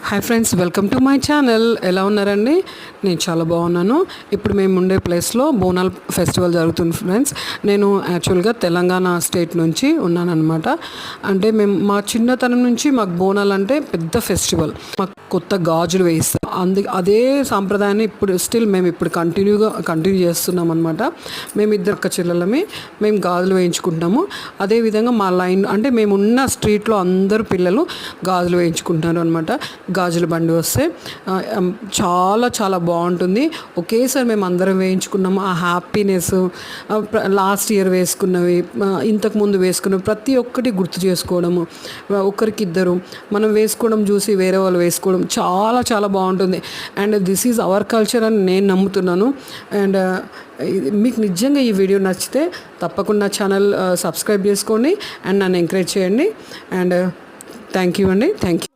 Hi friends, welcome to my channel. ఎలా ఉన్నారండి? నేను చాలా బాగున్నాను. ఇప్పుడు మేము ఉండే ప్లేస్లో బోనాల్ ఫెస్టివల్ జరుగుతుంది ఫ్రెండ్స్. నేను యాక్చువల్గా తెలంగాణ స్టేట్ నుంచి ఉన్నానన్నమాట. అంటే మేము మా చిన్నతనం నుంచి మాకు బోనాలు అంటే పెద్ద ఫెస్టివల్. మాకు కొత్త గాజులు వేయిస్తాం. అదే సాంప్రదాయాన్ని ఇప్పుడు స్టిల్ మేము ఇప్పుడు కంటిన్యూ చేస్తున్నాం అనమాట. మేము ఇద్దరు అక్క చెల్లెలమే మేము గాజులు వేయించుకుంటాము. అదేవిధంగా మా లైన్ అంటే మేము ఉన్న స్ట్రీట్లో అందరూ పిల్లలు గాజులు వేయించుకుంటున్నారు అనమాట. గాజుల బండి వస్తే చాలా చాలా బాగుంటుంది. ఒకేసారి మేము అందరం వేయించుకున్నాము. ఆ హ్యాపీనెస్, లాస్ట్ ఇయర్ వేసుకున్నవి, ఇంతకుముందు వేసుకున్నవి ప్రతి ఒక్కటి గుర్తు చేసుకోవడము, ఒకరికిద్దరు మనం వేసుకోవడం చూసి వేరే వాళ్ళు వేసుకోవడం చాలా చాలా బాగుంటుంది. And this is our culture అని నేను నమ్ముతున్నాను. అండ్ మీకు నిజంగా ఈ వీడియో నచ్చితే తప్పకుండా ఛానల్ సబ్స్క్రైబ్ చేసుకోండి అండ్ నన్ను ఎంకరేజ్ చేయండి. అండ్ థ్యాంక్ యూ అండి. Thank you.